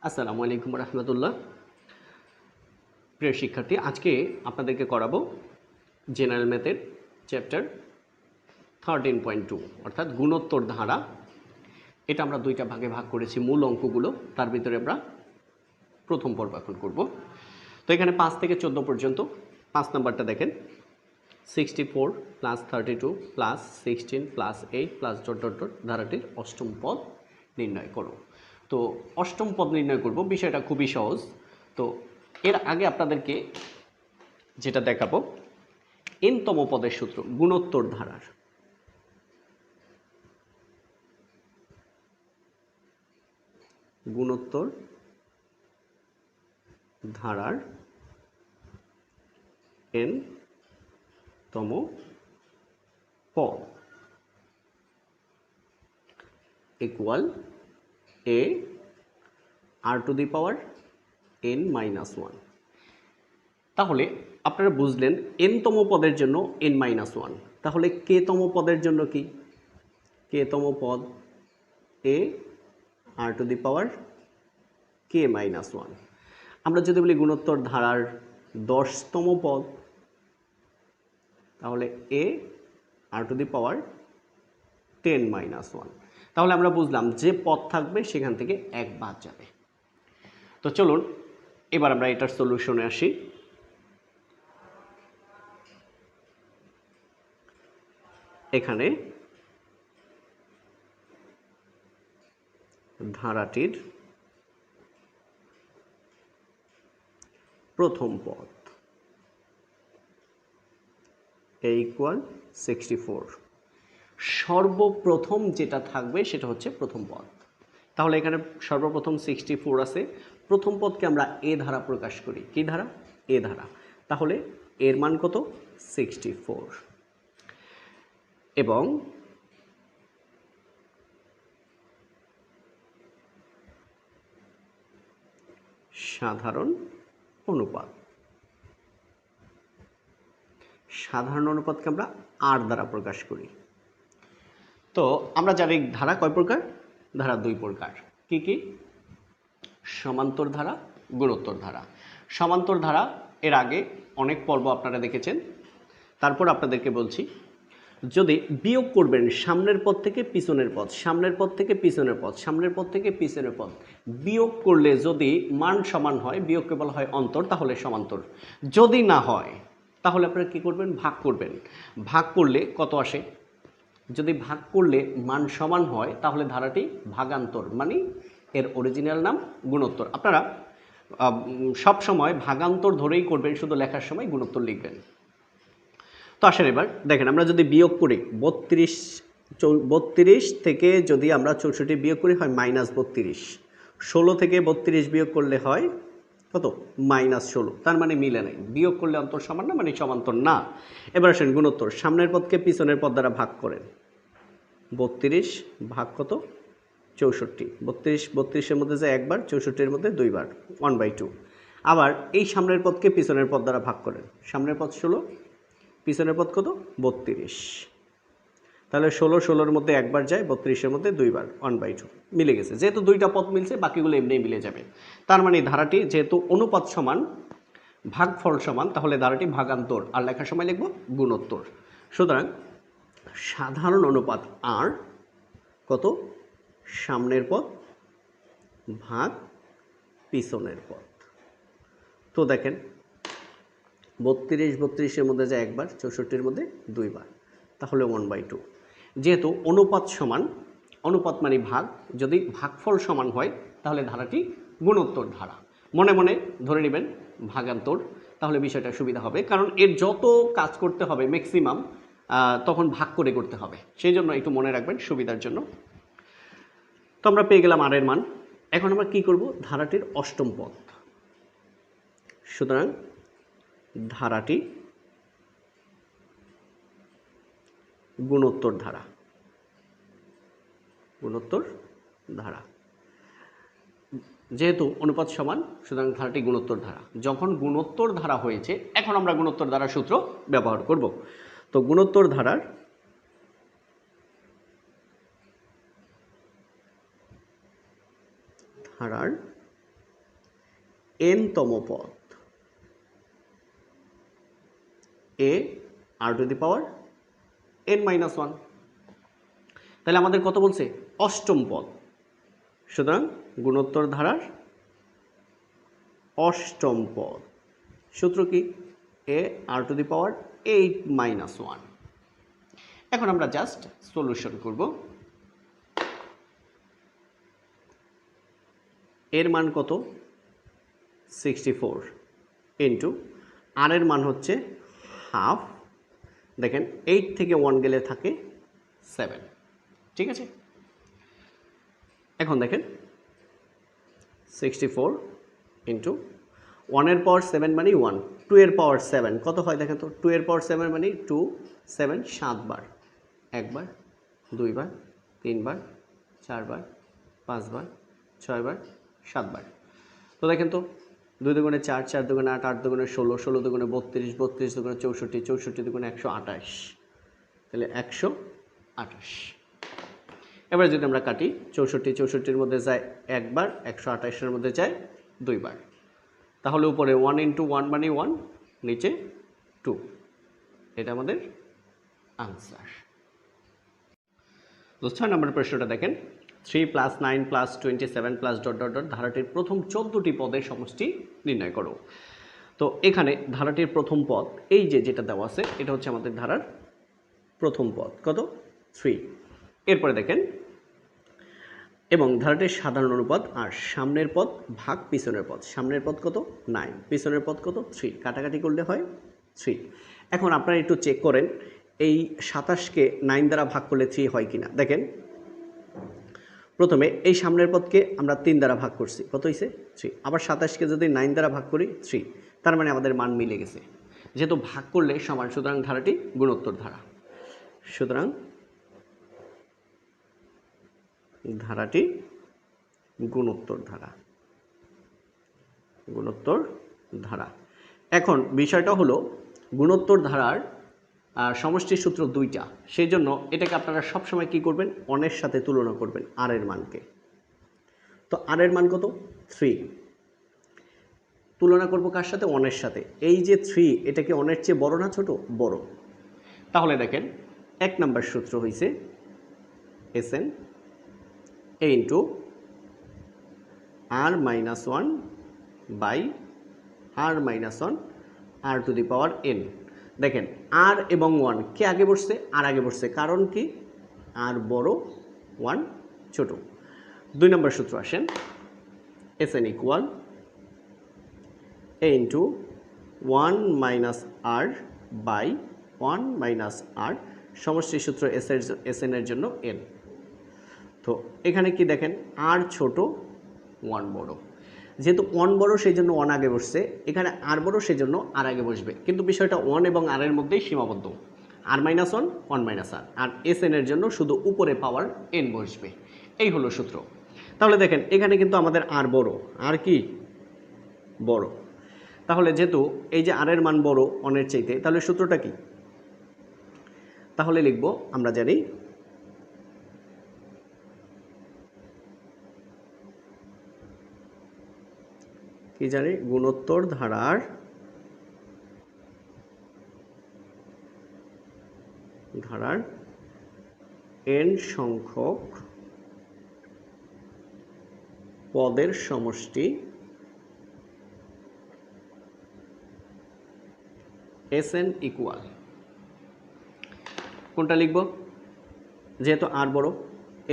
আসসালামু আলাইকুম রহমতুল্লাহ। প্রিয় শিক্ষার্থী, আজকে আপনাদেরকে করাবো জেনারেল ম্যাথের চ্যাপ্টার 13.2 অর্থাৎ গুণোত্তর ধারা। এটা আমরা দুইটা ভাগে ভাগ করেছি মূল অঙ্কগুলো, তার ভিতরে আমরা প্রথম পর্ব এখন করব। তো এখানে 5 থেকে 14 পর্যন্ত 5 নাম্বারটা দেখেন, 64 plus 32 plus 16 plus 8 plus dot dot dot ধারাটির অষ্টম পদ নির্ণয় করো। তো অষ্টম পদ নির্ণয় করব, বিষয়টা খুবই সহজ। তো এর আগে আপনাদেরকে যেটা দেখাবো এনতম পদের সূত্র, গুণোত্তর ধারার। গুণোত্তর ধারার এনতম পদ equal a r to the power n minus 1। তাহলে আপনারা বুঝলেন n তম পদের জন্য n মাইনাস 1, তাহলে k তম পদের জন্য কি? k তম পদ a r to the power k minus 1। আমরা যদি বলি গুণোত্তর ধারার 10তম পদ, তাহলে a r to the power 10 minus 1। তাহলে আমরা বুঝলাম যে পদ থাকবে সেখান থেকে এক বাদ যাবে। তো চলুন এবার আমরা এটার সলিউশনে আসি। এখানে ধারাটির প্রথম পদ a ইকুয়াল 64। সর্বপ্রথম যেটা থাকবে সেটা হচ্ছে প্রথম পদ। তাহলে এখানে সর্বপ্রথম 64 আছে, প্রথম পদকে আমরা এ ধারা প্রকাশ করি। কি ধারা? এ ধারা। তাহলে এর মান কত? 64। এবং সাধারণ অনুপাত, সাধারণ অনুপাতকে আমরা আর দ্বারা প্রকাশ করি। তো আমরা জানি ধারা কয় প্রকার? ধারা দুই প্রকার। কি কি? সমান্তর ধারা, গুণোত্তর ধারা। সমান্তর ধারা এর আগে অনেক পর্ব আপনারা দেখেছেন। তারপর আপনাদেরকে বলছি, যদি বিয়োগ করবেন সামনের পদ থেকে পিছনের পদ, সামনের পদ থেকে পিছনের পদ, সামনের পদ থেকে পিছনের পদ, বিয়োগ করলে যদি মান সমান হয়, বিয়োগকে বলা হয় অন্তর, তাহলে সমান্তর। যদি না হয় তাহলে আপনারা কি করবেন? ভাগ করবেন। ভাগ করলে কত আসে? যদি ভাগ করলে মান সমান হয় তাহলে ধারাটি ভাগান্তর, মানে এর অরিজিনাল নাম গুণোত্তর। আপনারা সব সময় ভাগান্তর ধরেই করবেন, শুধু লেখার সময় গুণোত্তর লিখবেন। তো আসেন এবার দেখেন, আমরা যদি বিয়োগ করি 32 থেকে যদি আমরা 64 বিয়োগ করি হয় মাইনাস 32। 16 থেকে 32 বিয়োগ করলে হয় কত? মাইনাস 16। তার মানে মিলে নাই, বিয়োগ করলে অন্তর সমান না, মানে সমান্তর না। এবার আসেন গুণোত্তর, সামনের পদকে পিছনের পদ দ্বারা ভাগ করেন। 32 ভাগ কত? 64। 32-32-এর মধ্যে যায় একবার, 64-এর মধ্যে দুইবার, 1/2। আবার এই সামনের পদকে পিছনের পদ দ্বারা ভাগ করেন। সামনের পদ 16, পিছনের পদ কত? 32। তাহলে 16-16-এর মধ্যে একবার যায়, 32-এর মধ্যে দুইবার, 1/2। মিলে গেছে। যেহেতু দুইটা পদ মিলছে, বাকিগুলো এমনিই মিলে যাবে। তার মানে ধারাটি যেহেতু অনুপাত সমান, ভাগফল সমান, তাহলে ধারাটি ভাগান্তর, আর লেখার সময় লিখব গুণোত্তর। সুতরাং সাধারণ অনুপাত আর কত? সামনের পদ ভাগ পিছনের পদ। তো দেখেন 32-32-এর মধ্যে যায় একবার, 64-এর মধ্যে দুইবার, তাহলে 1/2। যেহেতু অনুপাত সমান, অনুপাত মানে ভাগ, যদি ভাগফল সমান হয় তাহলে ধারাটি গুণোত্তর ধারা। মনে মনে ধরে নেবেন ভাগান্তর, তাহলে বিষয়টা সুবিধা হবে। কারণ এর যত কাজ করতে হবে ম্যাক্সিমাম তখন ভাগ করে করতে হবে, সেই জন্য একটু মনে রাখবেন সুবিধার জন্য। তো আমরা পেয়ে গেলাম আর এর মান। এখন আমরা কি করব? ধারাটির অষ্টম পদ। সুতরাং ধারাটি গুণোত্তর ধারা, গুণোত্তর ধারা। যেহেতু অনুপাত সমান, সুতরাং ধারাটি গুণোত্তর ধারা। যখন গুণোত্তর ধারা হয়েছে, এখন আমরা গুণোত্তর ধারার সূত্র ব্যবহার করব। তো গুণোত্তর ধারার n-তম পদ a r to the power n-1। তাহলে আমাদের কত বলছে? অষ্টম পদ। সুতরাং গুণোত্তর ধারার অষ্টম পদ সূত্র কি? a r টু দি পাওয়ার 8-1। এখন আমরা জাস্ট সলিউশন করব। এর মান কত? 64 ইন্টু আর এর মান হচ্ছে হাফ। দেখেন 8 থেকে 1 গেলে থাকে 7, ঠিক আছে। এখন দেখেন 64 ইন্টু 1 এর পাওয়ার 7 মানে 1, 2 এর পাওয়ার 7 কত হয় দেখেন তো? 2 এর পাওয়ার 7 মানে 2, 7 7 বার, 1 বার, 2 বার, 3 বার, 4 বার, 5 বার, 6 বার, 7 বার। তো দেখেন তো 2 দুগুণে 4, 4 দুগুণে 8, 8 দুগুণে 16, 16 দুগুণে 32, 32 দুগুণে 64, 64 দুগুণে 128, তাহলে 128। এবার যদি আমরা কাটি 64, 64-র মধ্যে যায় একবার, 128-এর মধ্যে যায় 2 বার, তাহলে উপরে 1 ইন্টু 1 মানে 1, নিচে 2। এটা আমাদের আনসার। তো 6 নম্বর প্রশ্নটা দেখেন, 3 + 9 + 27 + ডট ডট ডট ধারাটির প্রথম 14টি পদের সমষ্টি নির্ণয় করো। তো এখানে ধারাটির প্রথম পদ এই যে যেটা দেওয়া আছে এটা হচ্ছে আমাদের ধারার প্রথম পদ, কত? 3। এরপরে দেখেন এবং ধারাটির সাধারণ অনুপাত আর সামনের পদ ভাগ পিছনের পদ। সামনের পদ কত? 9, পিছনের পদ কত? 3। কাটাকাটি করলে হয় 3। এখন আপনারা একটু চেক করেন এই 27কে 9 দ্বারা ভাগ করলে 3 হয় কিনা। দেখেন প্রথমে এই সামনের পদকে আমরা 3 দ্বারা ভাগ করছি, কত হয়েছে? 3। আবার 27কে যদি 9 দ্বারা ভাগ করি 3, তার মানে আমাদের মান মিলে গেছে। যেহেতু ভাগ করলে সমান, সুতরাং ধারাটি গুণোত্তর ধারা। সুতরাং ধারাটি গুণোত্তর ধারা, গুণোত্তর ধারা। এখন বিষয়টা হলো গুণোত্তর ধারার সমষ্টির সূত্র 2টা, সেই জন্য এটাকে আপনারা সবসময় কি করবেন? 1-এর সাথে তুলনা করবেন আর এর মানকে। তো আর এর মান কত? 3। তুলনা করব কার সাথে? 1-এর সাথে। এই যে 3 এটা কি 1-এর চেয়ে বড় না ছোট? বড়। তাহলে দেখেন 1 নম্বর সূত্র হইছে Sn a into r-1 by r-1 r to the power n। দেখেন r এবং 1 কে আগে বসছে? আর আগে বসছে, কারণ কি? r বড়, 1 ছোট। 2 নম্বর সূত্র আসেন, Sn equal a into 1 - r by 1 - r, সমষ্টির সূত্র Sn এর জন্য n। তো এখানে কি দেখেন r ছোট, 1 বড়। যেহেতু 1 বড় সেই জন্য 1 আগে বসছে, এখানে r বড় সেই জন্য r আগে বসবে, কিন্তু বিষয়টা 1 এবং r এর মধ্যেই সীমাবদ্ধ। r-1 1 - r, আর Sn এর জন্য শুধু উপরে পাওয়ার n বসবে। এই হলো সূত্র। তাহলে দেখেন এখানে কিন্তু আমাদের r বড়, r কি বড়। তাহলে যেহেতু এই যে r এর মান বড় 1-এর চাইতে, তাহলে সূত্রটা কি? তাহলে লিখব, আমরা জানি কি জানি? গুণোত্তর ধারার n সংখ্যক পদের সমষ্টি Sn ইকুয়াল, কোনটা লিখব? যেহেতু r বড়,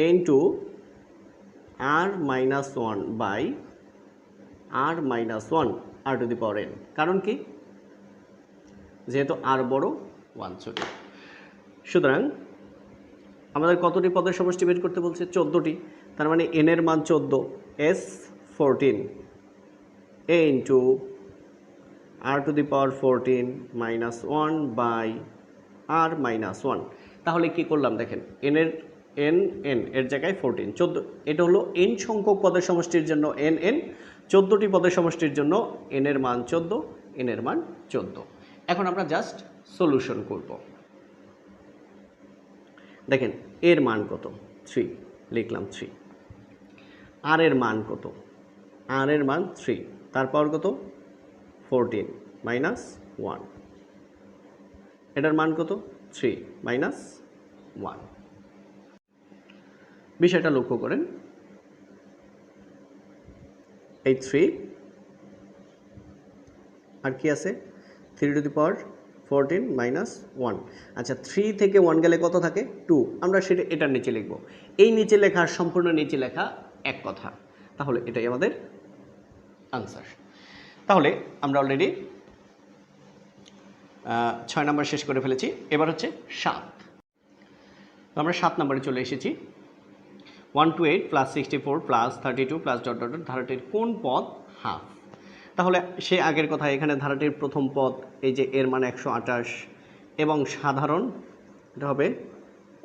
a into r-1 by r-1 r to the power n। কারণ কি? যেহেতু r বড়, 1 ছোট। সুতরাং আমাদের কতটি পদের সমষ্টি বের করতে বলছে? 14টি। তার মানে n এর মান 14, s 14, a into r to the power 14 - 1 by r-1। তাহলে কি করলাম দেখেন, n এর জায়গায় 14, 14। এটা হলো n সংখ্যক পদের সমষ্টির জন্য n, 14টি পদের সমষ্টির জন্য n এর মান 14, n এর মান 14। এখন আমরা জাস্ট সলিউশন করব। দেখেন এর মান কত? 3, লিখলাম 3। আর এর মান কত? আর এর মান 3, তার পাওয়ার কত 14 মাইনাস 1, এটার মান কত 3 মাইনাস 1। বিষয়টা লক্ষ্য করেন, এই 3 আর কি আছে 3 টু দি পাওয়ার 14 মাইনাস 1। আচ্ছা 3 থেকে 1 গেলে কত থাকে 2, আমরা সেটা এটার নিচে লিখব। এই নিচে লেখা আর সম্পূর্ণ নিচে লেখা এক কথা, তাহলে এটাই আমাদের আনসার। তাহলে আমরা অলরেডি 6 নম্বর শেষ করে ফেলেছি, এবার হচ্ছে 7। আমরা 7 নম্বরে চলে এসেছি। 128 plus 64 plus 32 plus dot dot dot ধারাটির কোন পদ হাফ? তাহলে সে আগের কথা, এখানে ধারাটির প্রথম পদ এই যে এর মান 128 এবং সাধারণ এটা হবে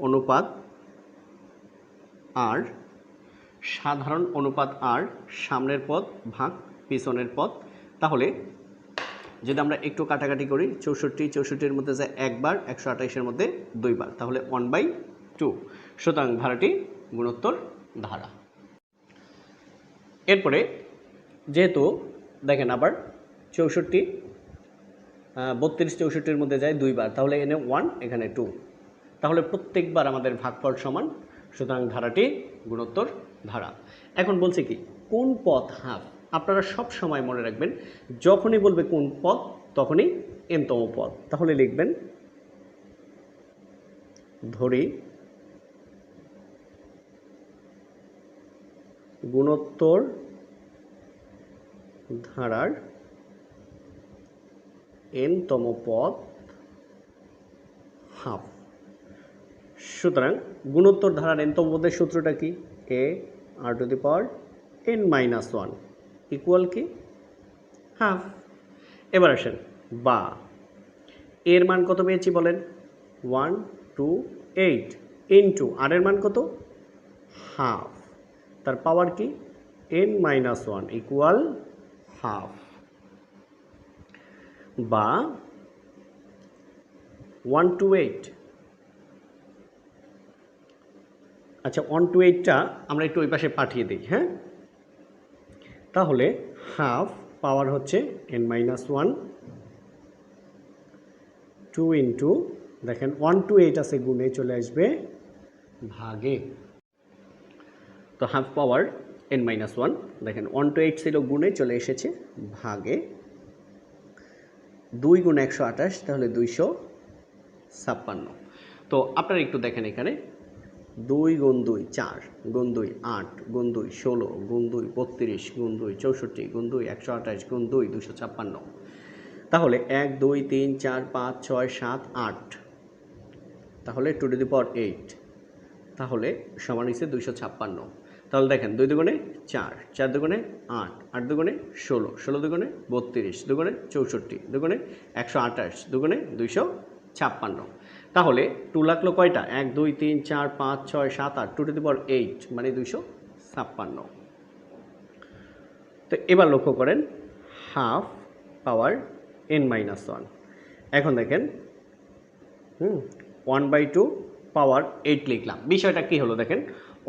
অনুপাত আর, সাধারণ অনুপাত আর, সামনের পদ ভাগ পিছনের পদ। তাহলে যদি আমরা একটু কাটাকাটি করি, 64-64-এর মধ্যে যায় একবার, 128-এর মধ্যে দুইবার, তাহলে 1/2। সুতরাং ধারাটি গুণোত্তর ধারা। এরপরে যেহেতু দেখেন আবার 32 64-এর মধ্যে যায় দুইবার, তাহলে এখানে 1 এখানে 2, তাহলে প্রত্যেকবার আমাদের ভাগফল সমান, সুতরাং ধারাটি গুণোত্তর ধারা। এখন বলছে কি কোন পদ হাফ? আপনারা সব সময় মনে রাখবেন, যখনই বলবে কোন পদ তখনই এনতম পদ। তাহলে লিখবেন ধরি গুণোত্তর ধারার এনতম পদ হাফ। সুতরাং গুণোত্তর ধারার এনতম পদের সূত্রটা কি? a r to the power n-1 equal কি হাফ। এবার আসেন বা এর মান কত পেয়েছি বলেন? 128 ইন্টু আর এর মান কত হাফ, তার পাওয়ার কি n-1 ইকুয়াল হাফ। বা 128, আচ্ছা 128টা আমরা একটু ওই পাশে পাঠিয়ে দিই। হ্যাঁ, তাহলে হাফ পাওয়ার হচ্ছে n-1, 2 ইন্টু দেখেন 128 আছে গুণে চলে আসবে ভাগে, তো হাফ পাওয়ার n-1 দেখেন 128 ছিল গুণে চলে এসেছে ভাগে, 2 গুণ 128 তাহলে 256। তো আপনারা একটু দেখেন এখানে 2 গুণ 2 4, গুণ 2 8, গুণ 2 16, গুণ 2 32, গুণ 2 64, গুণ 2 128, গুণ 2 256। তাহলে 1 2 3 4 5 6 7 8, তাহলে 2 টু দি পাওয়ার 8, তাহলে সমান হচ্ছে 256। তাহলে দেখেন 2 দুগুণে 4, 4 দুগুণে 8, 8 দুগুণে 16, 16 দুগুণে 32, দুগুণে 64, দুগুণে 128, দুগুণে 256। তাহলে 2 লাগলো কয়টা? 1 2 3 4 5 6 7 8, 2 টু দি পাওয়ার 8 মানে 256। তো এবার লক্ষ্য করেন হাফ পাওয়ার n-1। এখন দেখেন 1/2 পাওয়ার 8 লিখলাম। বিষয়টা কি হলো দেখেন,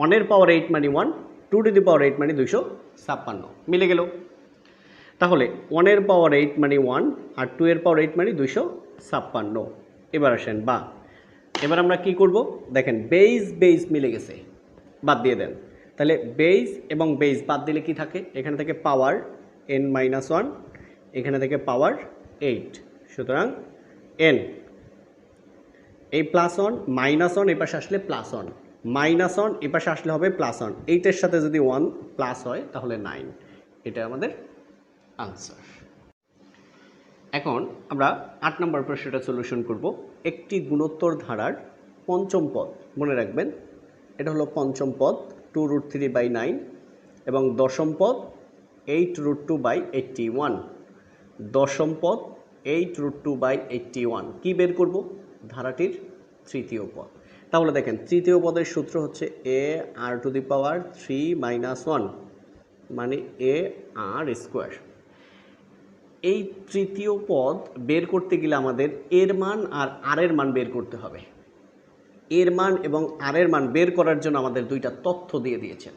1 এর পাওয়ার 8 মানে 1, 2 টু দি পাওয়ার 8 মানে 256, মিলে গেল। তাহলে 1 এর পাওয়ার 8 মানে 1 আর 2 এর পাওয়ার 8 মানে 256। এবার আসেন বা, এবার আমরা কি করব দেখেন, বেজ মিলে গেছে, বাদ দিয়ে দেন। তাহলে বেজ এবং বেজ বাদ দিলে কি থাকে? এখানে থেকে পাওয়ার n-1, এখানে থেকে পাওয়ার 8, সুতরাং n এই +1 -1 এই পাশে আসলে +1, -1 এই পাশে আসলে হবে +1, 8 এর সাথে যদি 1 প্লাস হয় তাহলে 9। এটা আমাদের আনসার। এখন আমরা 8 নম্বর প্রশ্নটা সলিউশন করব। একটি গুণোত্তর ধারার পঞ্চম পদ, মনে রাখবেন এটা হলো পঞ্চম পদ 2√3/9 এবং দশম পদ 8√2/81, দশম পদ 8√2/81। কি বের করব? ধারাটির তৃতীয় পদ। তাহলে দেখেন তৃতীয় পদের সূত্র হচ্ছে a r টু দি পাওয়ার 3-1 মানে a r স্কোয়ার। এই তৃতীয় পদ বের করতে গেলে আমাদের এর মান আর আর এর মান বের করতে হবে। এর মান এবং আর এর মান বের করার জন্য আমাদের দুইটা তথ্য দিয়ে দিয়েছেন।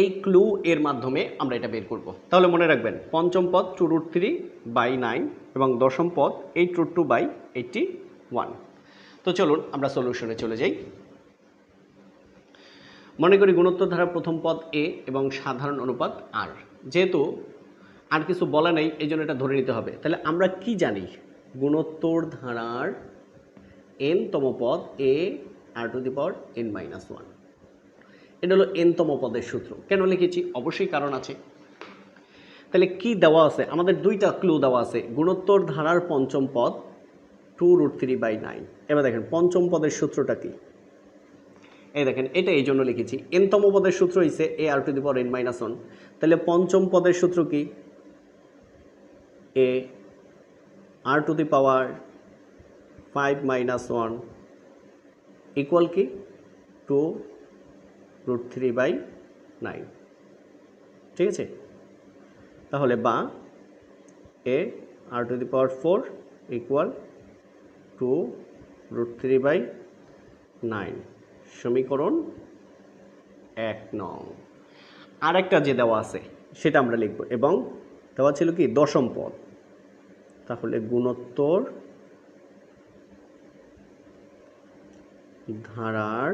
এই ক্লু এর মাধ্যমে আমরা এটা বের করব। তাহলে মনে রাখবেন পঞ্চম পদ 2√3/9 এবং দশম পদ 8√2/81। তো চলুন আমরা সলিউশনে চলে যাই। মনে করি গুণোত্তর ধারার প্রথম পদ এ এবং সাধারণ অনুপাত আর। যেহেতু আর কিছু বলা নেই এই জন্য এটা ধরে নিতে হবে। তাহলে আমরা কি জানি গুণোত্তর ধারার n-তম পদ a r⁻n-1। এটা হলো n-তম পদের সূত্র। কেন লিখেছি? অবশ্যই কারণ আছে। তাহলে কি দেওয়া আছে? আমাদের দুইটা ক্লু দেওয়া আছে। গুণোত্তর ধারার পঞ্চম পদ 2√3/9। এবার দেখেন পঞ্চম পদের সূত্রটা কি? এই দেখেন এটা এই জন্য লিখেছি, n-তম পদের সূত্র হইছে a r⁻n-1। তাহলে পঞ্চম পদের সূত্র কি? a r⁻5-1 ইকুয়াল কি 2√3/9। ঠিক আছে? তাহলে বা a r⁴ ইকুয়াল 2√3/9 সমীকরণ 1 নং। আর একটা যে দেওয়া আছে সেটা আমরা লিখব এবং দেওয়া ছিল কি দশম পদ। তাহলে গুণোত্তর ধারার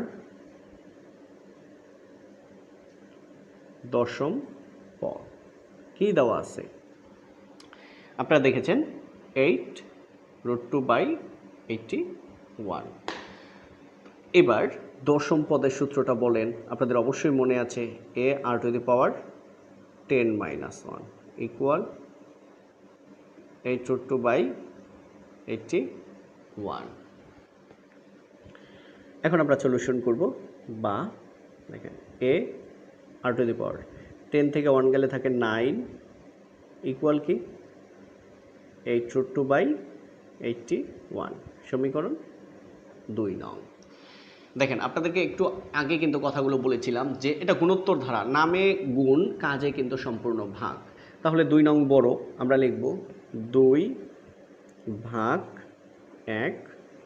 দশম পদ কি দেওয়া আছে? আপনারা দেখেছেন 8√2/81। এবার দশম পদের সূত্রটা বলেন, আপনাদের অবশ্যই মনে আছে a r⁻10-1 ইকুয়াল 8√2/81। এখন আমরা সলিউশন করব। বা দেখেন a r⁻10 থেকে 1 গেলে থাকে 9 ইকুয়াল কি 8√2/81 সমীকরণ 2 নং। দেখেন আপনাদেরকে একটু আগে কিন্তু কথাগুলো বলেছিলাম যে এটা গুণোত্তর ধারা, নামে গুণ কাজে কিন্তু সম্পূর্ণ ভাগ। তাহলে 2 নং বড়, আমরা লিখব 2/1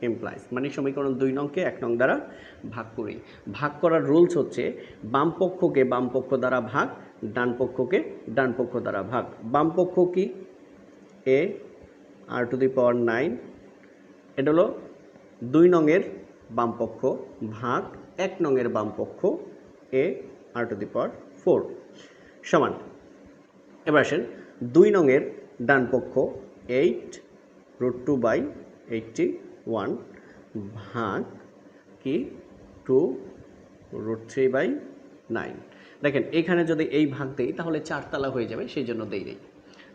এমপ্লাইজ, মানে সমীকরণ 2 নংকে 1 নং দ্বারা ভাগ করি। ভাগ করার রুলস হচ্ছে বাম পক্ষকে বাম পক্ষ দ্বারা ভাগ, ডান পক্ষকে ডান পক্ষ দ্বারা ভাগ। বাম পক্ষ কি a r⁻9, এটা হলো 2 নংয়ের বাম পক্ষ ভাগ 1 নংয়ের বাম পক্ষ a r⁴ সমান। এবার আসেন 2 নংয়ের ডান পক্ষ 8√2/81 ভাগ কি 2√3/9। দেখেন এখানে যদি এই ভাগ দেই তাহলে 4 তালা হয়ে যাবে, সেই জন্য দেই নেই।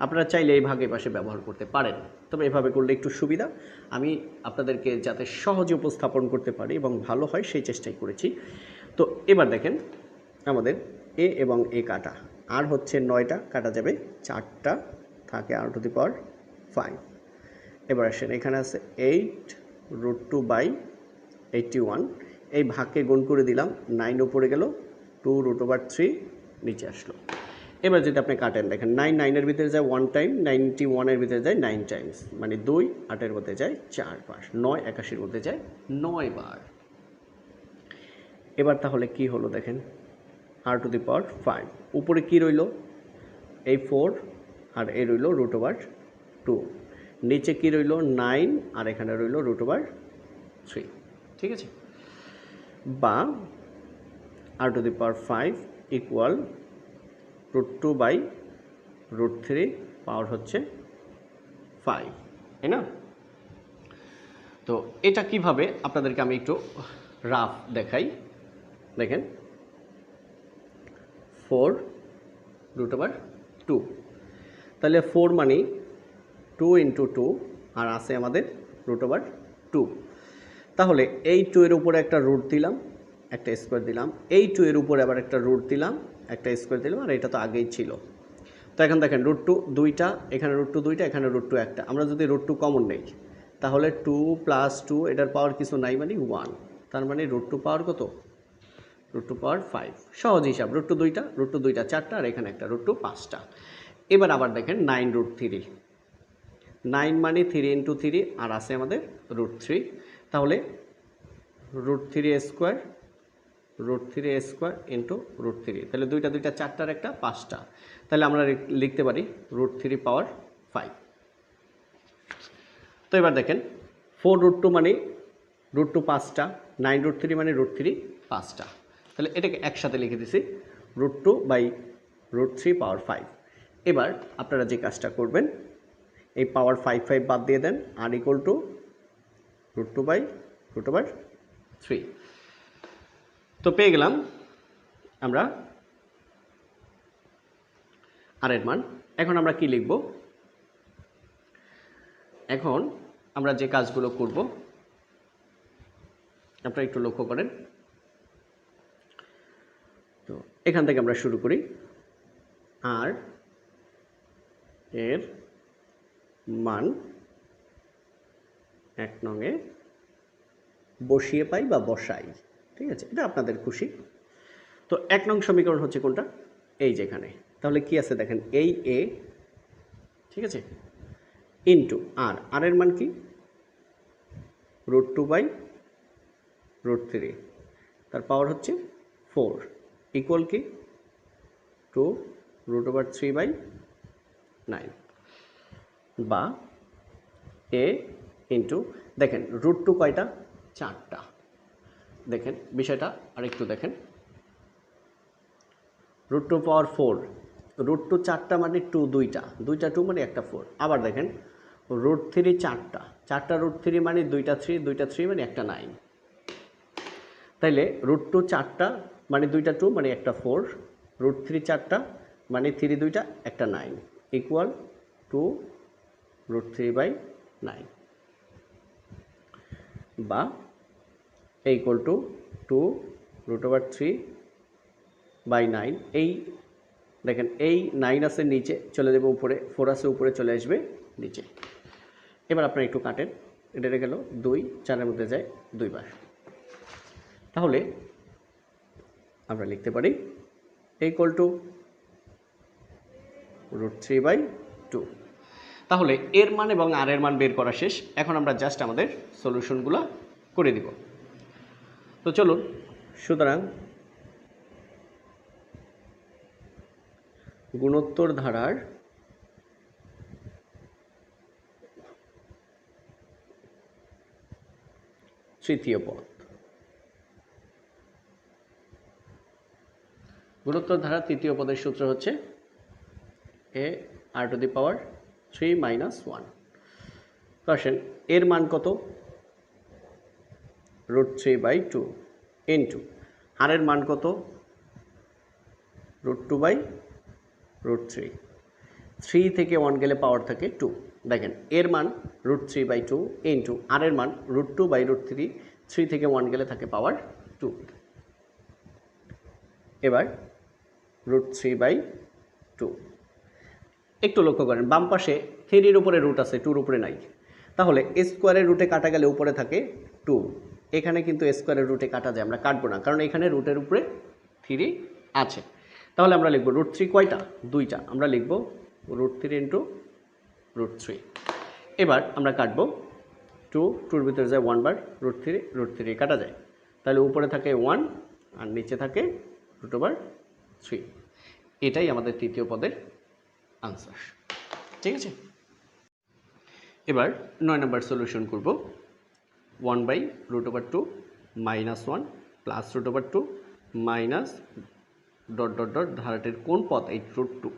আপনারা চাইলে এই ভাগে পাশে ব্যবহার করতে পারেন, তবে এভাবে করলে একটু সুবিধা। আমি আপনাদেরকে যাতে সহজে উপস্থাপন করতে পারি এবং ভালো হয় সেই চেষ্টাই করেছি। তো এবার দেখেন আমাদের এ এবং এ কাটা, আর হচ্ছে 9টা কাটা যাবে, 4টা থাকে r⁵। এবার আসেন এখানে আছে 8√2/81, এই ভাগকে গুণ করে দিলাম, 9 উপরে গেল, 2√3 নিচে আসলো। এবার যদি আপনি কাটেন দেখেন 9 9-এর ভিতরে যায় 1 টাইম, 91-এর ভিতরে যায় 9 টাইমস, মানে 2 8-এর মধ্যে যায় 4 বার, 9 81-এর মধ্যে যায় 9 বার। এবার তাহলে কি হলো দেখেন r⁵, উপরে কি রইল এই 4 আর এই রইল √2, নিচে কি রইল 9 আর এখানে রইল √3। ঠিক আছে? বা r⁵ ইকুয়াল √2/√3 পাওয়ার হচ্ছে 5, তাই না? তো এটা কিভাবে আপনাদেরকে আমি একটু রাফ দেখাই। দেখেন 4√2, তাহলে 4 মানে 2 × 2 আর আছে আমাদের √2। তাহলে এই 2 এর উপরে একটা রুট দিলাম, একটা স্কোয়ার দিলাম, এই 2 এর উপরে আবার একটা রুট দিলাম, একটা স্কোয়ার দিলাম, আর এটা তো আগেই ছিল। তো এখন দেখেন √2 2টা, এখানে √2 2টা, এখানে √2 একটা। আমরা যদি √2 কমন নেই তাহলে 2 + 2 এটার পাওয়ার কিছু নাই, মানে 1, তার মানে √2 পাওয়ার কত? √2 পাওয়ার 5। সহজ হিসাব, √2 2টা, √2 2টা 4টা, আর এখানে একটা √2 5টা। এবার আবার দেখেন 9√3, 9 মানে 3 × 3 আর আছে আমাদের √3। তাহলে √3² রুট থ্রি এ স্কোয়ার ইন্টু রুট থ্রি, তাহলে দুইটা দুইটা চারটার একটা পাঁচটা, তাহলে আমরা লিখতে পারি রুট থ্রি পাওয়ার 5। তো এবার দেখেন 4 রুট টু মানে রুট টু 5টা, 9 রুট থ্রি মানে রুট থ্রি 5টা, তাহলে এটাকে একসাথে লিখে দিছি root two by root three power 5। এবার আপনারা যে কাজটা করবেন, এই পাওয়ার 5 বাদ দিয়ে দেন, r equal to root two by root over 3। তো পেয়ে গেলাম আমরা আর এর মান। এখন আমরা কি লিখব? এখন আমরা যে কাজগুলো করব আপনারা একটু লক্ষ্য করেন। তো এখান থেকে আমরা শুরু করি। আর এর মান 1 নংয়ে বসিয়ে পাই বা বসাই, ঠিক আছে, এটা আপনাদের খুশি। তো 1 নং সমীকরণ হচ্ছে কোনটা? এই যেখানে। তাহলে কি আছে দেখেন, এই এ, ঠিক আছে, ইন্টু আর, আর এর মান কি? Root two by root three, তার পাওয়ার হচ্ছে 4, ইকুয়াল কি 2 রুট ওভার 3/9, বা এ ইন্টু, দেখেন রুট টু কয়টা? 4টা। দেখেন বিষয়টা আরেকটু দেখেন, রুট টু পাওয়ার 4, রুট টু 4টা মানে 2 দুইটা, 2 মানে একটা 4। আবার দেখেন রুট থ্রি 4টা রুট থ্রি মানে 2টা 3 মানে একটা 9। তাইলে রুট টু 4টা মানে 2টা 2 মানে একটা 4, রুট থ্রি 4টা মানে 3 2টা একটা 9, ইকুয়াল 2 রুট 3/9, বা ইকুয়াল টু 2 রুট ওভার 3/9। এই দেখেন এই 9 আছে নিচে চলে যাবে উপরে, 4 আছে উপরে চলে আসবে নিচে। এবার আপনারা একটু কাটেন, এটা গেল 2, 4-এর মধ্যে যায় 2 বার। তাহলে আমরা লিখতে পারি ইকুয়াল টু রুট 3/2। তাহলে এর মান এবং আর এর মান বের করা শেষ। এখন আমরা জাস্ট আমাদের সলিউশনগুলো করে দিব। তো চলুন, সুতরাং গুণোত্তর ধারার তৃতীয় পদ, গুণোত্তর ধারার তৃতীয় পদের সূত্র হচ্ছে এ আর টু দি পাওয়ার 3 - 1। তো আসেন এর মান কত? রুট 3/2 ইন্টু আর এর মান কত? রুট 2/√3। 3 থেকে 1 গেলে পাওয়ার থাকে 2। দেখেন এর মান রুট 3/2 ইন্টু আর এর মান রুট 2/√3, 3 থেকে 1 গেলে থাকে পাওয়ার 2। এবার রুট 3/2। একটু লক্ষ্য করেন বাম পাশে 3-এর উপরে রুট আছে, 2-র উপরে নাই। তাহলে স্কোয়ারের রুটে কাটা গেলে উপরে থাকে 2, এখানে কিন্তু স্কোয়ারের রুটে কাটা যায়, আমরা কাটবো না, কারণ এখানে রুটের উপরে 3 আছে। তাহলে আমরা লিখব রুট 3 কয়টা? 2টা, আমরা লিখব রুট 3 ইন্টু রুট 3। এবার আমরা কাটবো 2-2-র ভিতরে যায় 1 বার, রুট 3 কাটা যায়, তাহলে উপরে থাকে 1 আর নিচে থাকে রুট ওভার 3। এটাই আমাদের তৃতীয় পদের আনসার, ঠিক আছে। এবার 9 নম্বর সলিউশন করব। 1/√2 -1 plus √2 minus dot dot dot ধারাটির কোন পদ? এই রুট 2।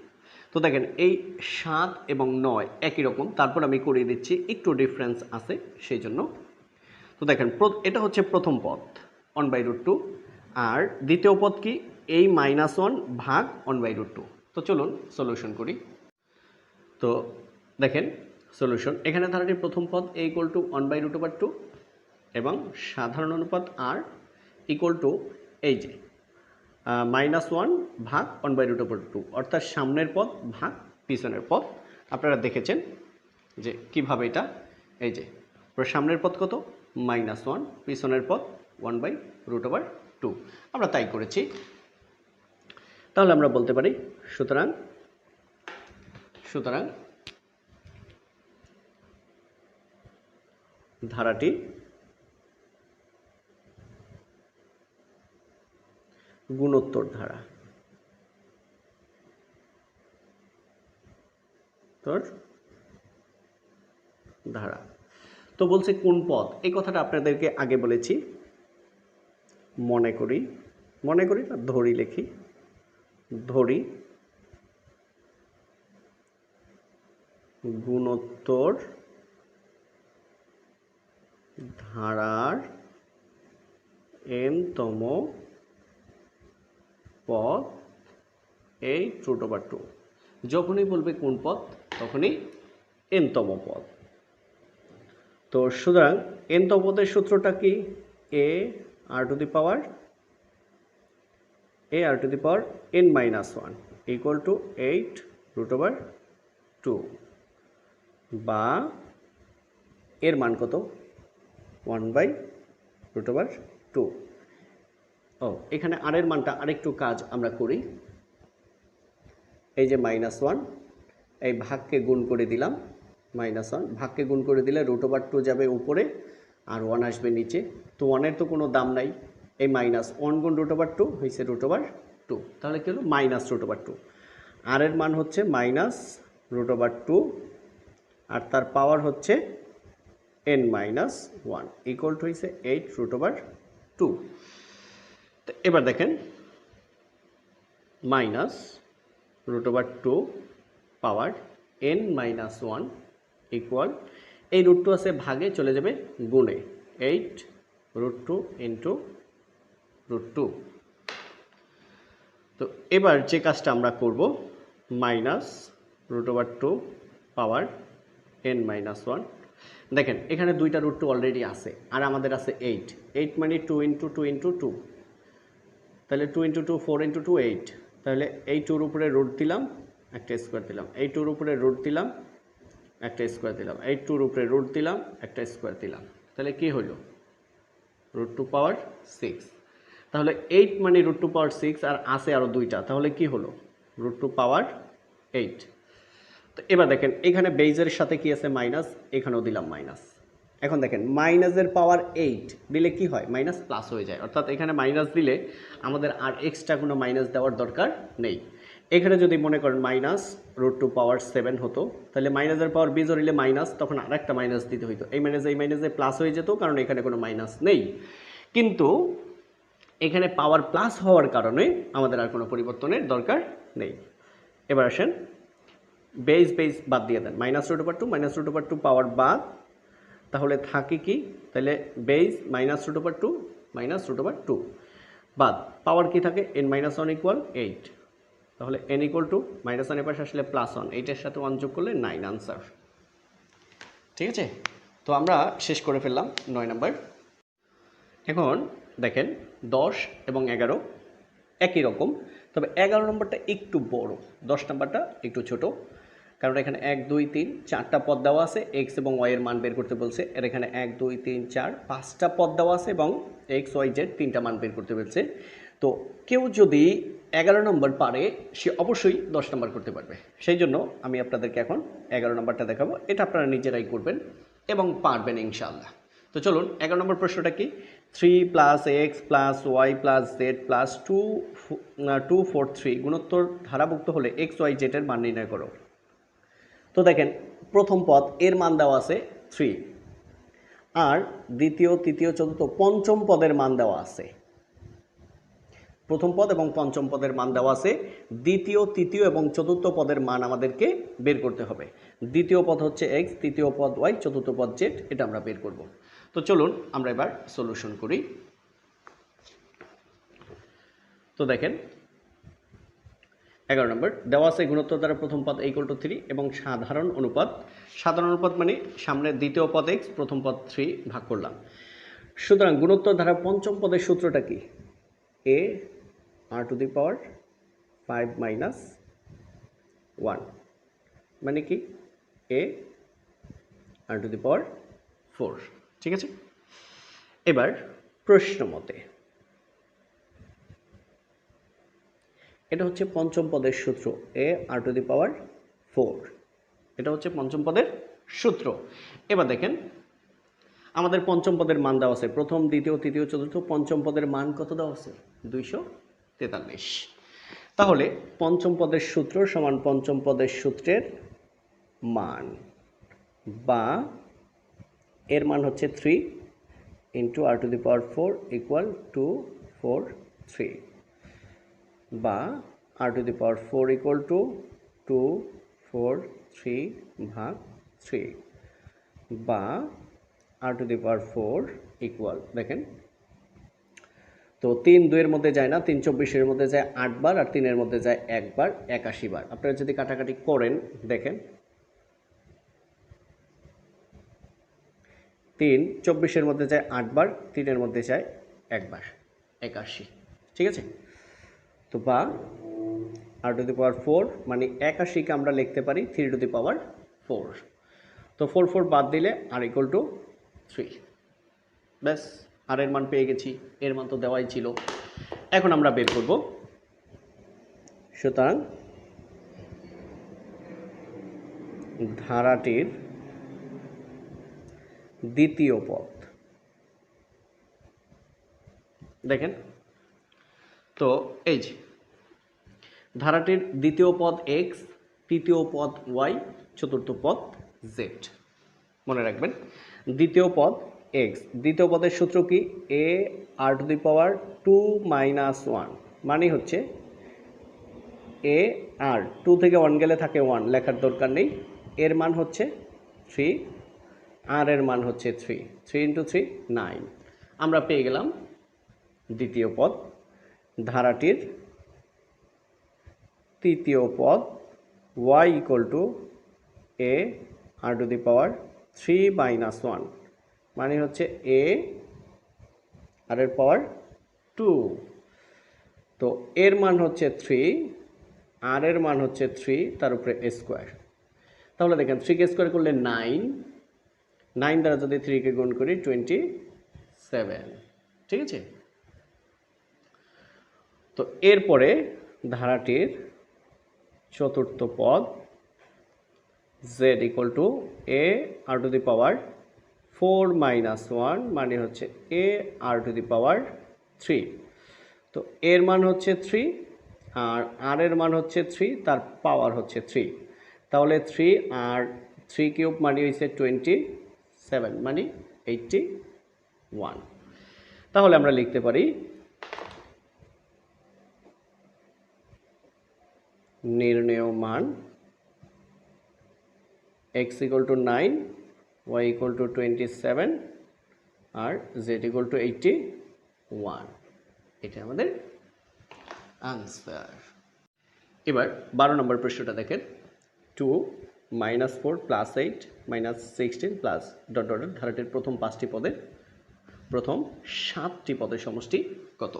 তো দেখেন এই 7 এবং 9 একই রকম, তারপর আমি করিয়ে দিচ্ছি, একটু ডিফারেন্স আছে সেই জন্য। তো দেখেন এটা হচ্ছে প্রথম পদ 1/√2, আর দ্বিতীয় পদ কি? এই -1 ভাগ 1/√2। তো চলুন সলিউশন করি। তো দেখেন সলিউশন, এখানে ধারাটির প্রথম পদ a ইকুয়াল টু 1/√2 এবং সাধারণ অনুপাত r ইকুয়াল টু এই যে -1 ভাগ 1/√2, অর্থাৎ সামনের পদ ভাগ পিছনের পদ। আপনারা দেখেছেন যে কিভাবে এটা, এই যে সামনের পদ কত? -1, পিছনের পদ 1/√2, আমরা তাই করেছি। তাহলে আমরা বলতে পারি সুতরাং ধারাটি গুণোত্তর ধারা ধারা। তো বলছে কোন পদ, এই কথাটা আপনাদেরকে আগে বলেছি। মনে করি না, ধরি লিখি, ধরি গুণোত্তর ধারার n-তম পদ h√2। যখনই বলবে কোন পদ তখনই n-তম পদ। তো সুতরাং n-তম পদের সূত্রটা কি? a r to the power n-1 equal to 8√2, বা এর মান কত? 1/√2। এখানে আর এর মানটা আরেকটু কাজ আমরা করি। এই যে -1, এই ভাগকে গুণ করে দিলাম, -1 ভাগকে গুণ করে দিলে √2 যাবে উপরে আর 1 আসবে নিচে। তো 1-এর তো কোনো দাম নাই, এই -1 গুণ √2 হয়েছে √2, তাহলে কি হলো? -√2। আর এর মান হচ্ছে -√2 আর তার পাওয়ার হচ্ছে n-1 ইকুয়াল টু হয়েছে 8√2। তো এবার দেখেন -√2 পাওয়ার n-1 ইকুয়াল, এই √2 আছে ভাগে চলে যাবে গুণে, 8√2 ইন্টু √2। তো এবার যে কাজটা আমরা করব, -√2 পাওয়ার n-1, দেখেন এখানে দুইটা √2 অলরেডি আছে আর আমাদের আছে 8 মানে 2 ইন্টু 2 ইন্টু 2, তাহলে 2 ইন্টু 2 4 ইন্টু 2 8, তাহলে এই 2-র উপরে রুট দিলাম, একটা স্কোয়ার দিলাম, এই 2-র উপরে রুট দিলাম, একটা স্কোয়ার দিলাম, এই 2-র উপরে রুট দিলাম, একটা স্কোয়ার দিলাম, তাহলে কি হলো? √2 পাওয়ার 6। তাহলে 8 মানে √2 পাওয়ার 6 আর আছে আরও দুইটা, তাহলে কি হলো? √2 পাওয়ার 8। তো এবার দেখেন এখানে বেজের সাথে কি আছে? মাইনাস, এখানেও দিলাম মাইনাস। এখন দেখেন মাইনাসের পাওয়ার 8 দিলে কি হয়? মাইনাস প্লাস হয়ে যায়, অর্থাৎ এখানে মাইনাস দিলে আমাদের আর এক্সট্রা কোনো মাইনাস দেওয়ার দরকার নেই। এখানে যদি মনে করেন -√2 পাওয়ার 7 হতো, তাহলে মাইনাসের পাওয়ার বিজোড় হলে মাইনাস, তখন আর একটা মাইনাস দিতে হইতো, এই মাইনাসে প্লাস হয়ে যেত, কারণ এখানে কোনো মাইনাস নেই। কিন্তু এখানে পাওয়ার প্লাস হওয়ার কারণে আমাদের আর কোনো পরিবর্তনের দরকার নেই। এবার আসেন বেজ বাদ দিয়ে দেন, -√2 পাওয়ার বাদ, তাহলে থাকে কি? তাহলে বেজ -√2 বাদ, পাওয়ার কি থাকে? n-1 ইকুয়াল 8, তাহলে n ইকুয়াল টু -1 এর পাশে আসলে +1, 8-এর সাথে 1 যোগ করলে 9 আনসার। ঠিক আছে, তো আমরা শেষ করে ফেললাম 9 নাম্বার। এখন দেখেন 10 এবং 11 একই রকম, তবে 11 নম্বরটা একটু বড়, 10 নাম্বারটা একটু ছোট, কারণ এখানে 1 2 3 4টা পদ দেওয়া আছে, এক্স এবং ওয়াই এর মান বের করতে বলছে। এর এখানে 1 2 3 4 5টা পদ দেওয়া আছে এবং এক্স ওয়াই জেড 3টা মান বের করতে বলছে। তো কেউ যদি 11 নম্বর পারে সে অবশ্যই 10 নম্বর করতে পারবে। সেই জন্য আমি আপনাদেরকে এখন 11 নম্বরটা দেখাবো, এটা আপনারা নিজেরাই করবেন এবং পারবেন ইনশাআল্লাহ। তো চলুন 11 নম্বর প্রশ্নটা কি? 3 + x + y + z + 2 4 3 গুণোত্তর ধারাভুক্ত হলে এক্স ওয়াই জেড এর মান নির্ণয় করো। তো দেখেন প্রথম পদ এর মান দেওয়া আছে 3, আর দ্বিতীয় তৃতীয় চতুর্থ পঞ্চম পদের মান দেওয়া আছে। প্রথম পদ এবং পঞ্চম পদের মান দেওয়া আছে, দ্বিতীয় তৃতীয় এবং চতুর্থ পদের মান আমাদেরকে বের করতে হবে। দ্বিতীয় পদ হচ্ছে এক্স, তৃতীয় পদ ওয়াই, চতুর্থ পদ জেড, এটা আমরা বের করব। তো চলুন আমরা এবার সলিউশন করি। তো দেখেন 11 নম্বর দেওয়া আছে গুণোত্তর দ্বারা প্রথম পদ = 3 এবং সাধারণ অনুপাত মানে সামনে দ্বিতীয় পদ x, প্রথম পদ 3 ভাগ করলাম। সুতরাং গুণোত্তর ধারা পঞ্চম পদের সূত্রটা কি? a r⁵ - 1 মানে কি? a r⁴। ঠিক আছে, এবার প্রশ্ন মতে এটা হচ্ছে পঞ্চম পদের সূত্র, a r⁴, এটা হচ্ছে পঞ্চম পদের সূত্র। এবার দেখেন আমাদের পঞ্চম পদের মান দেওয়া আছে, প্রথম দ্বিতীয় তৃতীয় চতুর্থ পঞ্চম পদের মান কত দেওয়া আছে? 230। 43। তাহলে পঞ্চম পদের সূত্র সমান পঞ্চম পদের সূত্রের মান, বা এর মান হচ্ছে 3 ইন্টু r⁴ ইকুয়াল 243, বা r⁴ ইকুয়াল টু 243 ভাগ 3, বা r⁴ ইকুয়াল, দেখেন তো 3 2 এর মধ্যে যায় না, 3 24 মধ্যে যায় 8 বার, আর 3 এর মধ্যে যায় 1 বার, 81 বার। আপনারা যদি কাটাকাটি করেন দেখেন 3 24 মধ্যে যায় 8 বার, 3 এর মধ্যে যায় 1 বার, 81। ঠিক আছে, তো বা r⁴ মানে 81কে আমরা লিখতে পারি 3⁴। তো 4 4 বাদ দিলে r ইকুয়াল টু 3। ব্যাস, আর এর মান পেয়ে গেছি, এর মান তো দেওয়াই ছিল। এখন আমরা বের করব। সুতরাং ধারাটির দ্বিতীয় পদ, দেখেন তো এই যে ধারাটির দ্বিতীয় পদ x, তৃতীয় পদ y, চতুর্থ পদ z। মনে রাখবেন দ্বিতীয় পদ x, দ্বিতীয় পদের সূত্র কি, a r⁴ 2 - 1, মানে হচ্ছে a r 2 থেকে 1 গেলে থাকে 1, লেখার দরকার নেই। এর মান হচ্ছে 3, আর এর মান হচ্ছে 3, 3 × 3 9। আমরা পেয়ে গেলাম দ্বিতীয় পদ। ধারাটির তৃতীয় পদ y equal two a r⁴ 3 - 1, মানে হচ্ছে a আর এর পাওয়ার 2। তো এর মান হচ্ছে 3, আর এর মান হচ্ছে 3, তার উপরে a স্কোয়ার। তাহলে দেখেন 3কে স্কোয়ার করলে 9, 9 দ্বারা যদি 3কে গুণ করি 27। ঠিক আছে, তো এরপরে ধারাটির চতুর্থ পদ z equal two a r⁴ 4 - 1, মানে হচ্ছে a r⁴ 3। তো এর মান হচ্ছে 3, আর এর মান হচ্ছে 3, তার পাওয়ার হচ্ছে 3। তাহলে 3 আর 3³ মানে হচ্ছে 27, মানে 81। তাহলে আমরা লিখতে পারি নির্ণেয় মান x equal to 9, y equal to 27, আর z ইকুয়াল টু 81। এটা আমাদের আনসার। এবার 12 নম্বর প্রশ্নটা দেখেন, 2 - 4 + 8 - 16 প্লাস ডট ডট ডট, ধারাটির প্রথম 5টি পদের প্রথম 7টি পদের সমষ্টি কত?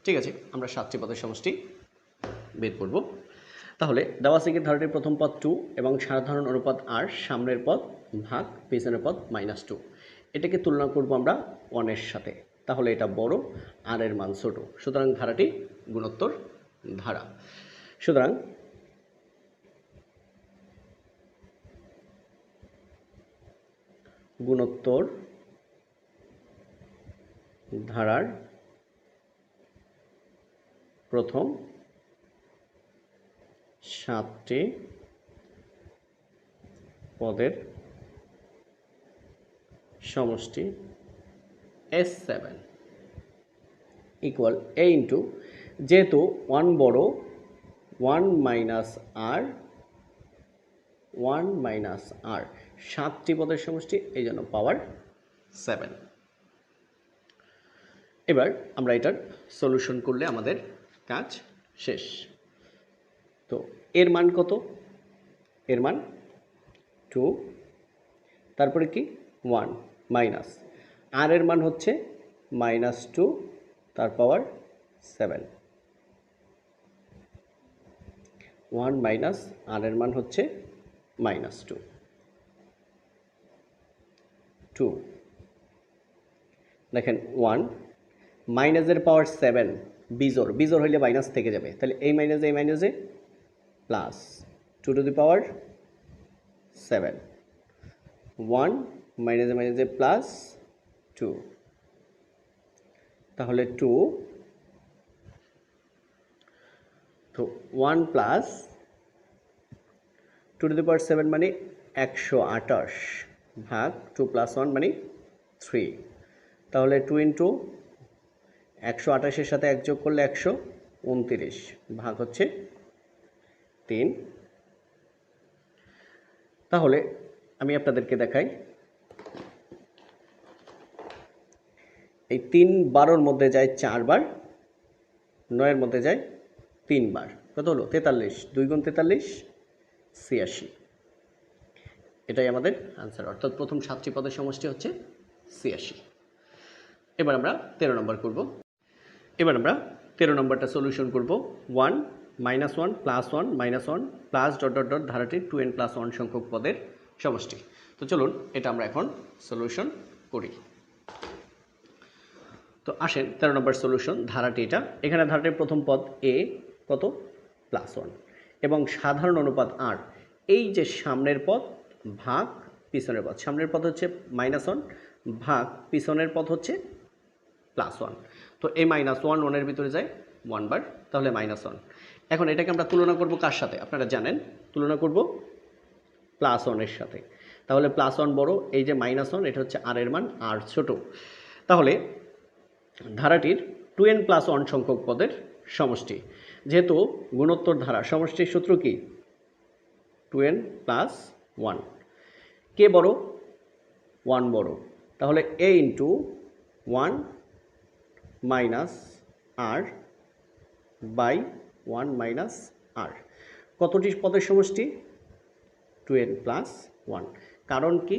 ঠিক আছে, আমরা 7টি পদের সমষ্টি বের করব। তাহলে দেওয়া আছে কি ধারাটির প্রথম পদ 2 এবং সাধারণ অনুপাত r, সামনের পদ ভাগ পেছনের পদ -2। এটাকে তুলনা করব আমরা 1 এর সাথে, তাহলে এটা বড়, আর এর মান ছোট, সুতরাং ধারাটি গুণোত্তর ধারা। সুতরাং গুণোত্তর ধারার প্রথম 7টি পদের সমষ্টি S7 ইকুয়াল a ইন্টু, যেহেতু 1 বড় 1 - r 7টি পদের সমষ্টি, এই জন্য পাওয়ার 7। এবার আমরা এটার সলিউশন করলে আমাদের কাজ শেষ। তো এর মান কত? এর মান 2, তারপরে কি 1 মাইনাস, আর এর মান হচ্ছে -2, তার পাওয়ার 7। 1 মাইনাস আর এর মান হচ্ছে -2, 2। দেখেন 1 মাইনাসের পাওয়ার 7, বিজোড়, বিজোড় হইলে মাইনাস থেকে যাবে, তাহলে এই মাইনাসে প্লাস 2⁴7, 1 মাইনাসে প্লাস 2, তাহলে 2 তো 1 প্লাস 2^7 মানে 128 ভাগ 2 প্লাস 1 মানে 3, তাহলে 2 ইন্টু 128-এর সাথে 1 যোগ করলে 129 ভাগ হচ্ছে 3। তাহলে আমি আপনাদেরকে দেখাই, এই 3 12-র মধ্যে যায় 4 বার, 9-এর মধ্যে যায় 3 বার, কত হলো 43, 2 গুণ 43 86। এটাই আমাদের আনসার, অর্থাৎ প্রথম 7টি পদের সমষ্টি হচ্ছে 86। এবার আমরা 13 নম্বর করব। এবার আমরা 13 নম্বরটা সলিউশন করব। 1 -1 +1 -1 প্লাস ডট ডট ডট ধারাটির 2n+1 সংখ্যক পদের সমষ্টি। তো চলুন এটা আমরা এখন সলিউশন করি। তো আসেন 13 নম্বর সলিউশন, ধারাটি এটা। এখানে ধারাটির প্রথম পদ a কত +1 এবং সাধারণ অনুপাত r, এই যে সামনের পদ ভাগ পিছনের পদ, সামনের পদ হচ্ছে -1 ভাগ পিছনের পদ হচ্ছে +1। তো এই -1 1-এর ভিতরে যায় 1 বার, তাহলে -1। এখন এটাকে আমরা তুলনা করব কার সাথে আপনারা জানেন, তুলনা করব +1-এর সাথে। তাহলে +1 বড়, এই যে -1 এটা হচ্ছে r এর মান, r ছোট। তাহলে ধারাটির 2n+1 সংখ্যক পদের সমষ্টি, যেহেতু গুণোত্তর ধারা, সমষ্টির সূত্র কি 2n+1। কে বড়? 1 বড়, তাহলে a into 1 minus r by 1 minus r। কতটি পদের সমষ্টি? 2n+1। কারণ কি?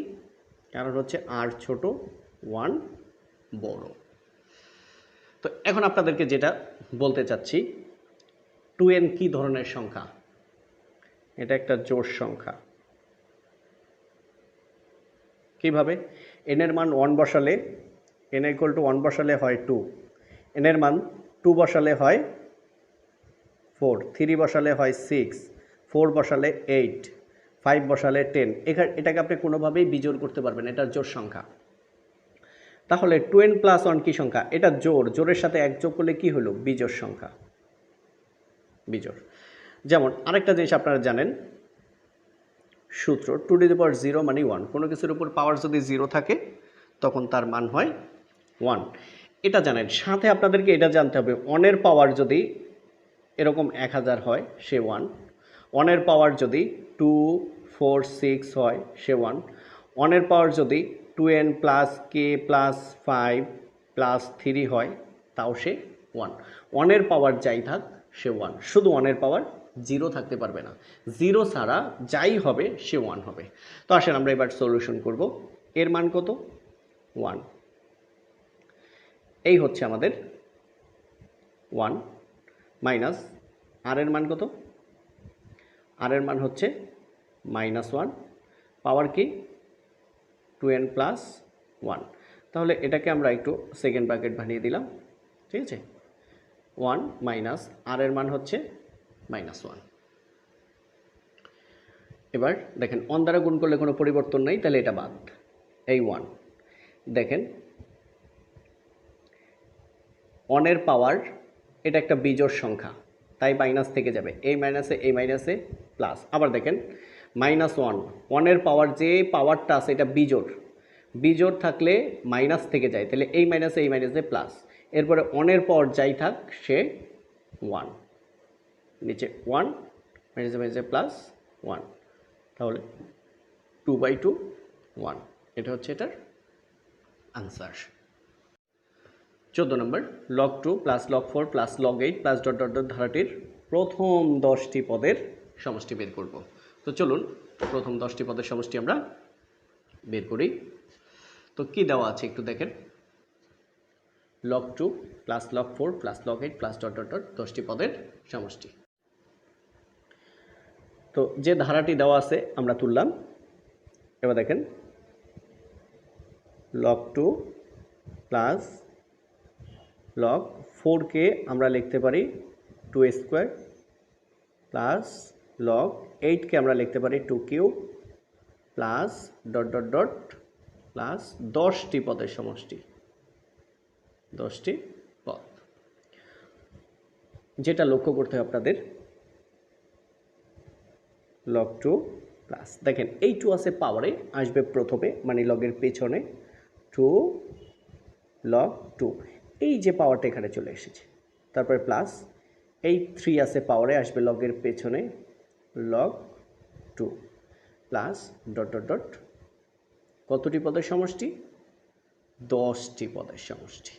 কারণ হচ্ছে r ছোট, 1 বড়। তো এখন আপনাদেরকে যেটা বলতে চাচ্ছি, 2n কি ধরনের সংখ্যা? এটা একটা জোড় সংখ্যা। কিভাবে? n এর মান 1 বসালে, n = 1 বসালে হয় 2, n এর মান 2 বসালে হয় 4, 3 বসালে হয় 6, 4 বসালে 8, 5 বসালে 10। এটাকে আপনি কোনোভাবেই বিজোড় করতে পারবেন, এটার জোড় সংখ্যা। তাহলে 2n+1 কি সংখ্যা? এটা জোড়, জোড়ের সাথে 1 যোগ করলে কি হলো? বিজোড় সংখ্যা, বিজোড়। যেমন আরেকটা জিনিস আপনারা জানেন, সূত্র 2^0 মানে 1। কোনো কিছুর উপর পাওয়ার যদি 0 থাকে তখন তার মান হয় 1, এটা জানেন। সাথে আপনাদেরকে এটা জানতে হবে, 1-এর পাওয়ার যদি এরকম 1000 হয় সে 1, 1-এর পাওয়ার যদি 2, 4, 6 হয় সে 1, 1-এর পাওয়ার যদি 2n + k + 5 + 3 হয় তাও সে 1। 1-এর পাওয়ার যাই থাক সে 1, শুধু 1-এর পাওয়ার 0 থাকতে পারবে না, 0 ছাড়া যাই হবে সে 1 হবে। তো আসেন আমরা এবার সলিউশন করব। এর মান কত? 1। এই হচ্ছে আমাদের 1 মাইনাস r এর মান কত? r এর মান হচ্ছে -1, পাওয়ার কি? 2n+1। তাহলে এটাকে আমরা একটু সেকেন্ড ব্র্যাকেট বানিয়ে দিলাম, ঠিক আছে। 1 মাইনাস r এর মান হচ্ছে -1। এবার দেখেন 1 দ্বারা গুণ করলে কোনো পরিবর্তন নেই, তাহলে এটা বাদ, এই 1। দেখেন 1-এর পাওয়ার, এটা একটা বিজোড় সংখ্যা, তাই মাইনাস থেকে যাবে, এই মাইনাসে প্লাস। আবার দেখেন -1, 1-এর পাওয়ার যে পাওয়ারটা আছে এটা বিজোড়, বিজোড় থাকলে মাইনাস থেকে যায়, তাহলে এই মাইনাসে প্লাস। এরপরে 1-এর পাওয়ার যাই থাক সে 1, নিচে 1 মাইনাসে প্লাস 1, তাহলে 2/2 1। এটা হচ্ছে এটার answer. 14 number, log 2 + log 4 + log 8 + dot dot dot ধারাটির প্রথম 10টি পদের সমষ্টি বের করব। তো চলুন প্রথম 10টি পদের সমষ্টি আমরা বের করি। তো কি দেওয়া আছে একটু দেখেন, log 2 + log 4 + log 8 + dot dot dot 10টি পদের সমষ্টি। তো যে ধারাটি দেওয়া আছে আমরা তুললাম। এবার দেখেন log 2 + log 4 কে আমরা লিখতে পারি 2² প্লাস log 8 কে আমরা লিখতে পারি 2³ plus dot dot dot plus 10টি পদের সমষ্টি, 10টি পদ। যেটা লক্ষ্য করতে হবে আপনাদের, লগ 2 প্লাস, দেখেন এই 2 আছে পাওয়ারে, আসবে প্রথমে মানে লগের পেছনে 2 লগ 2, এই যে পাওয়ারটা এখানে চলে এসেছে, তারপরে প্লাস এই 3 আছে পাওয়ারে, আসবে লগের পেছনে log 2 plus dot dot dot, কতটি পদের সমষ্টি? 10টি পদের সমষ্টি।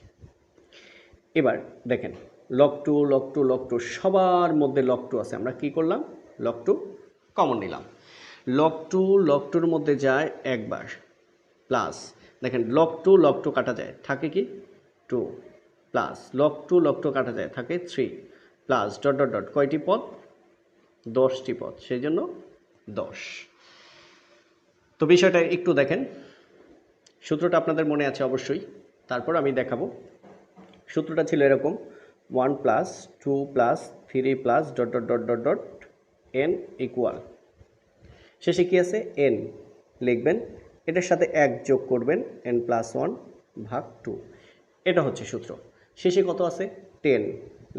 এবার দেখেন লগ 2 লগ 2 লগ 2 সবার মধ্যে লগ 2 আছে, আমরা কি করলাম? লগ 2 কমন নিলাম। লগ 2 লগ 2-র মধ্যে যায় একবার, প্লাস দেখেন লগ 2 লগ 2 কাটা যায়, থাকে কি 2, প্লাস লগ 2 লগ 2 কাটা যায়, থাকে 3, প্লাস ডট ডট ডট, কয়টি পদ? 10টি পদ, সেই জন্য 10। তো বিষয়টা একটু দেখেন, সূত্রটা আপনাদের মনে আছে অবশ্যই, তারপর আমি দেখাবো। সূত্রটা ছিল এরকম, 1 plus 2 plus 3 plus dot dot dot dot dot N equal, শেষে কি আছে? এন লিখবেন, এটার সাথে 1 যোগ করবেন, এন প্লাস 1 ভাগ 2, এটা হচ্ছে সূত্র। শেষে কত আছে? 10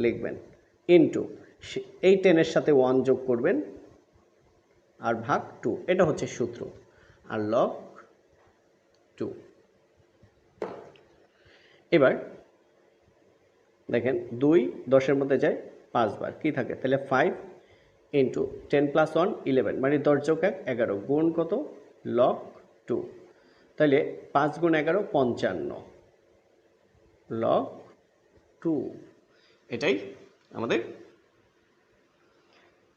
লিখবেন, ইনটু এই 10-এর সাথে 1 যোগ করবেন আর ভাগ 2, এটা হচ্ছে সূত্র। আর লগ 2, এবার দেখেন 2 10-এর মধ্যে যায় 5 বার, কি থাকে? তাহলে 5 ইন্টু 10 প্লাস 1 11, মানে 10 যোগ 1 11, গুণ কত? লগ 2, তাহলে 5 গুণ 11 55 লগ 2, এটাই আমাদের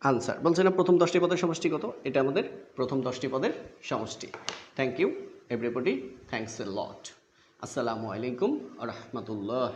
আনসার। বলছে না প্রথম 10টি পদের সমষ্টি কত? এটা আমাদের প্রথম 10টি পদের সমষ্টি। Thank you everybody, thanks a lot. আসসালামু আলাইকুম ওয়া রাহমাতুল্লাহ।